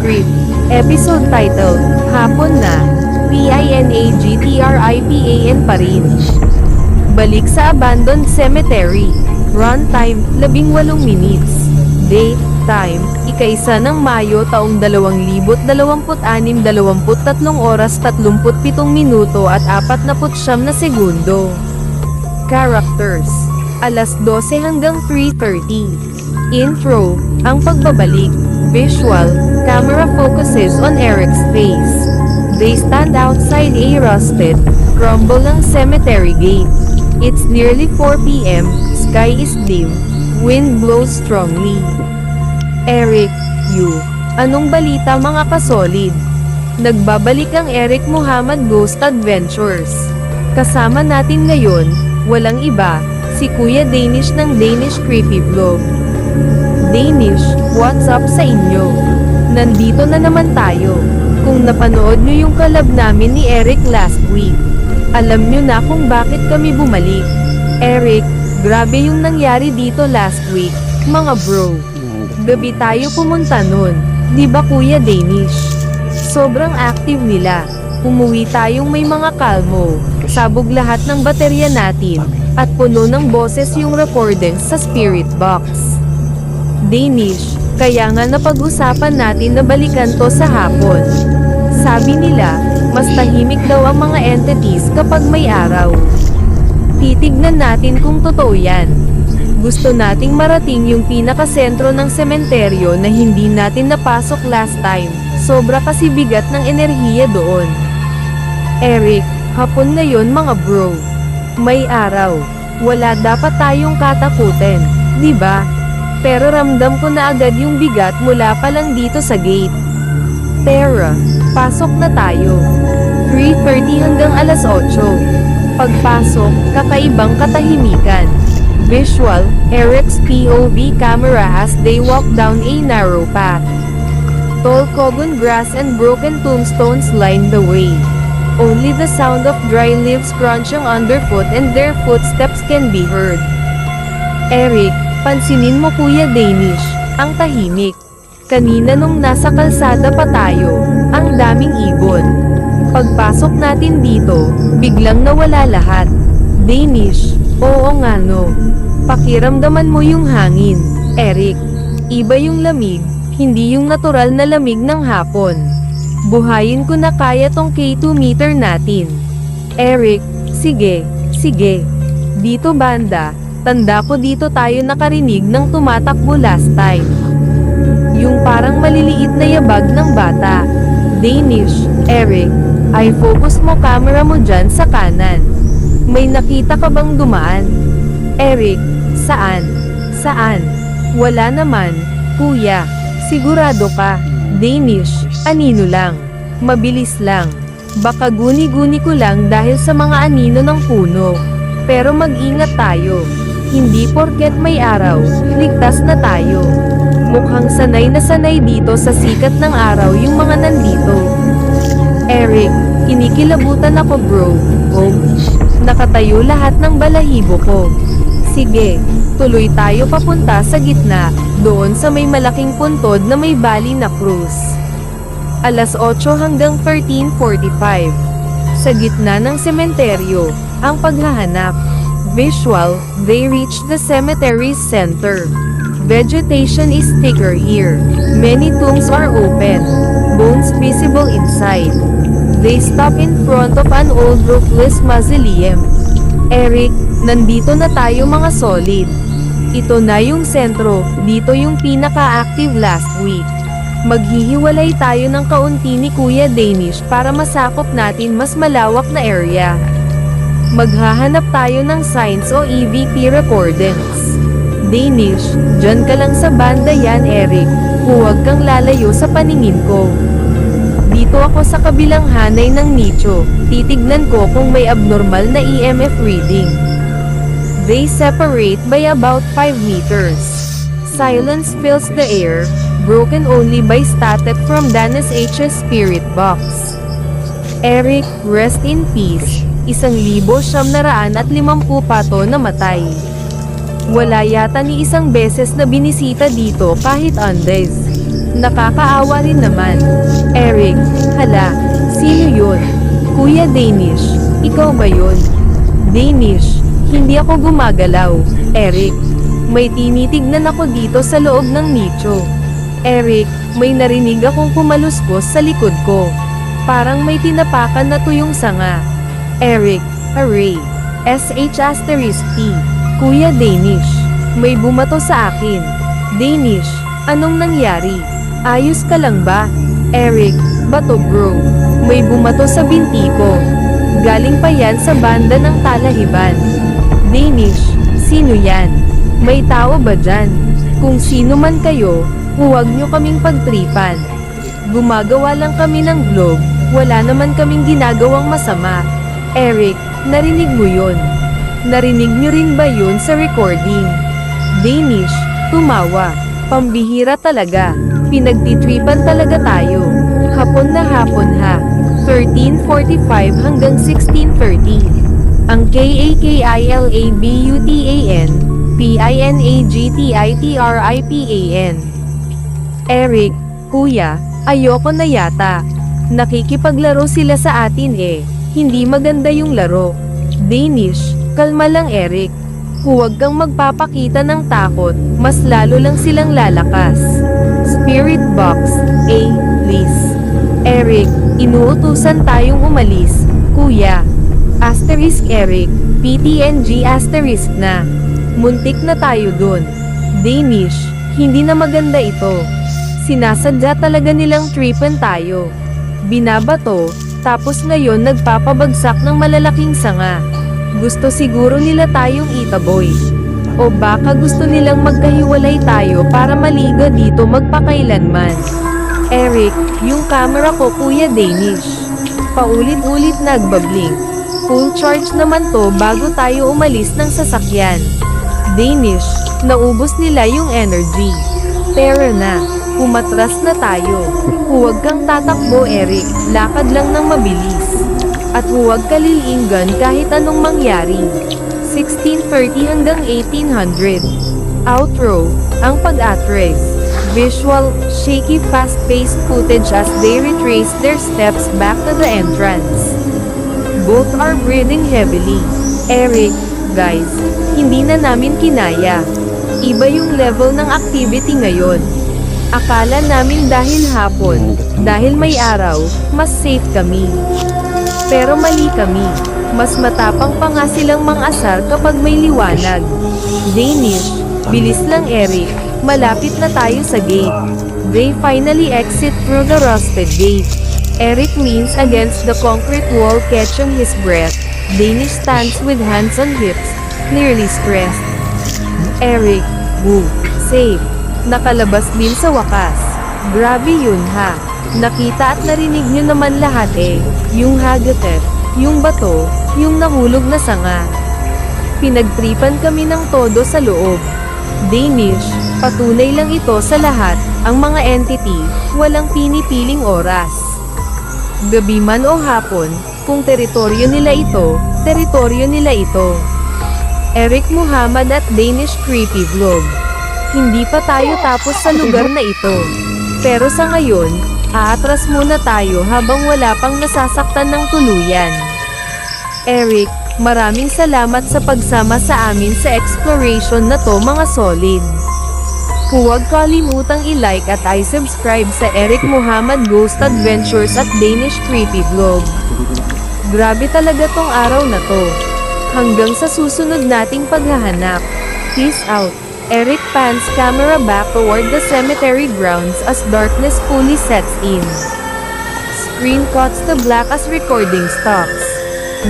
Script. Episode title, Hapon na. PINAGTRIPAN pa rin. Balik sa Abandoned Cemetery. Runtime, 18 minutes. Date, time, ika-1 ng Mayo taong 2026, 23 oras 37 minuto at 49 na segundo. Characters, alas 12 hanggang 3:30. Intro, ang pagbabalik. Visual, camera focuses on Eric's face. They stand outside a rusted, crumbling cemetery gate. It's nearly 4 p.m, sky is dim, wind blows strongly. Eric, anong balita mga kasolid? Nagbabalik ang Eric Muhammad Ghost Adventures. Kasama natin ngayon, walang iba, si Kuya Danish ng Danish Creepy Vlog. Danish, what's up sa inyo? Nandito na naman tayo. Kung napanood nyo yung collab namin ni Eric last week, alam nyo na kung bakit kami bumalik. Eric, grabe yung nangyari dito last week, mga bro. Gabi tayo pumunta nun, di ba Kuya Danish? Sobrang active nila. Umuwi tayong may mga kalmo, sabog lahat ng baterya natin, at puno ng boses yung recordings sa spirit box. Danish, kaya nga napag-usapan natin na balikan to sa hapon. Sabi nila, mas tahimik daw ang mga entities kapag may araw. Titignan natin kung totoo yan. Gusto nating marating yung pinakasentro ng sementeryo na hindi natin napasok last time, sobra kasi bigat ng enerhiya doon. Eric, hapon ngayon mga bro. May araw. Wala dapat tayong katakutin, di ba? Pero ramdam ko na agad yung bigat mula pa lang dito sa gate. Tara, pasok na tayo. 3:30 hanggang alas 8. Pagpasok, kakaibang katahimikan. Visual, Eric's POV camera as they walk down a narrow path. Tall cogon grass and broken tombstones line the way. Only the sound of dry leaves crunching underfoot and their footsteps can be heard. Eric, pansinin mo Kuya Danish, ang tahimik. Kanina nung nasa kalsada pa tayo, ang daming ibon. Pagpasok natin dito, biglang nawala lahat. Danish, oo nga no. Pakiramdaman mo yung hangin, Eric. Iba yung lamig, hindi yung natural na lamig ng hapon. Buhayin ko na kaya tong K2 meter natin. Eric, sige. Dito banda, tanda ko dito tayo nakarinig ng tumatakbo last time. Yung parang maliliit na yabag ng bata. Danish, Eric, ay focus mo camera mo dyan sa kanan. May nakita ka bang dumaan? Eric, saan? Wala naman, kuya. Sigurado ka? Danish, anino lang. Mabilis lang. Baka guni-guni ko lang dahil sa mga anino ng puno. Pero mag-ingat tayo. Hindi porket may araw, ligtas na tayo. Mukhang sanay na sanay dito sa sikat ng araw yung mga nandito. Eric, kinikilabutan ako bro. Oh, nakatayo lahat ng balahibo ko. Sige, tuloy tayo papunta sa gitna, doon sa may malaking puntod na may bali na krus. Alas 8 hanggang 13:45. Sa gitna ng sementeryo, ang paghahanap. Visual, they reach the cemetery's center. Vegetation is thicker here. Many tombs are open. Bones visible inside. They stop in front of an old roofless mausoleum. Eric, nandito na tayo mga solid. Ito na yung sentro, dito yung pinaka-active last week. Maghihiwalay tayo ng kaunti ni Kuya Danish para masakop natin mas malawak na area. Maghahanap tayo ng signs o EVP recordings. Danish, dyan ka lang sa banda yan Eric, huwag kang lalayo sa paningin ko. Dito ako sa kabilang hanay ng nicho, titignan ko kung may abnormal na EMF reading. They separate by about 5 meters. Silence fills the air, broken only by static from Danis H's spirit box. Eric, rest in peace. 1,950 pato namatay. Wala yata ni isang beses na binisita dito kahit undes. Nakakaawa rin naman. Eric, hala, sino yun? Kuya Danish, ikaw ba yun? Danish, hindi ako gumagalaw. Eric, may tinitignan ako dito sa loob ng nicho. Eric, may narinig akong kumaluskos sa likod ko. Parang may tinapakan na tuyong sanga. Eric, hooray. SH*T. Kuya Danish, may bumato sa akin. Danish, anong nangyari? Ayos ka lang ba? Eric, bato bro. May bumato sa binti ko. Galing pa yan sa banda ng Talahiban. Danish, sino yan? May tao ba dyan? Kung sino man kayo, huwag nyo kaming pagtripan. Gumagawa lang kami ng vlog, wala naman kaming ginagawang masama. Eric, narinig mo yun? Narinig nyo rin ba yun sa recording? Danish, tumawa. Pambihira talaga. Pinagtitripan talaga tayo. Hapon na hapon ha. 13:45 hanggang 16:30. Ang KAKILABUTAN, PINAGTITRIPAN. Eric, kuya, ayoko na yata. Nakikipaglaro sila sa atin eh. Hindi maganda yung laro. Danish, kalma lang Eric. Huwag kang magpapakita ng takot, mas lalo lang silang lalakas. Spirit Box, A, please. Eric, inuutusan tayong umalis, kuya. Asterisk Eric, PTNG asterisk na. Muntik na tayo dun. Danish, hindi na maganda ito. Sinasadya talaga nilang tripan tayo. Binabato, tapos ngayon nagpapabagsak ng malalaking sanga. Gusto siguro nila tayong itaboy. O baka gusto nilang magkahiwalay tayo para maliga dito magpakailanman. Eric, yung camera ko kuya Danish. Paulit-ulit nagbablink. Full charge naman to bago tayo umalis ng sasakyan. Danish, naubos nila yung energy. Pero na, umatras na tayo. Huwag kang tatakbo Eric, lakad lang ng mabilis. At huwag kalilingan kahit anong mangyari. 16:30 hanggang 1800. Outro, ang pag-atres. Visual, shaky fast-paced footage as they retrace their steps back to the entrance. Both are breathing heavily. Eric, guys, hindi na namin kinaya. Iba yung level ng activity ngayon. Akala namin dahil hapon, dahil may araw, mas safe kami. Pero mali kami. Mas matapang pa nga silang mang-asar kapag may liwanag. Danish, bilis lang Eric. Malapit na tayo sa gate. They finally exit through the rusted gate. Eric leans against the concrete wall catching his breath. Danish stands with hands on hips, clearly stressed. Eric, woo, safe. Nakalabas din sa wakas. Grabe yun ha. Nakita at narinig nyo naman lahat eh. Yung hagatet, yung bato, yung nahulog na sanga. Pinagtripan kami ng todo sa loob. Danish, patunay lang ito sa lahat, ang mga entity, walang pinipiling oras. Gabi man o hapon, kung teritoryo nila ito, teritoryo nila ito. Eric Muhammad at Danish Creepy Vlog. Hindi pa tayo tapos sa lugar na ito. Pero sa ngayon, aatras muna tayo habang wala pang nasasaktan ng tuluyan. Eric, maraming salamat sa pagsama sa amin sa exploration na to mga solid. Huwag kalimutang i-like at i-subscribe sa Eric Muhammad Ghost Adventures at Danish Creepy Vlog. Grabe talaga tong araw na to. Hanggang sa susunod nating paghahanap. Peace out. Eric pans camera back toward the cemetery grounds as darkness fully sets in. Screen cuts to black as recording stops.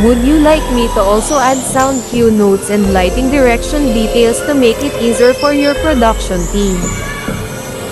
Would you like me to also add sound cue notes and lighting direction details to make it easier for your production team?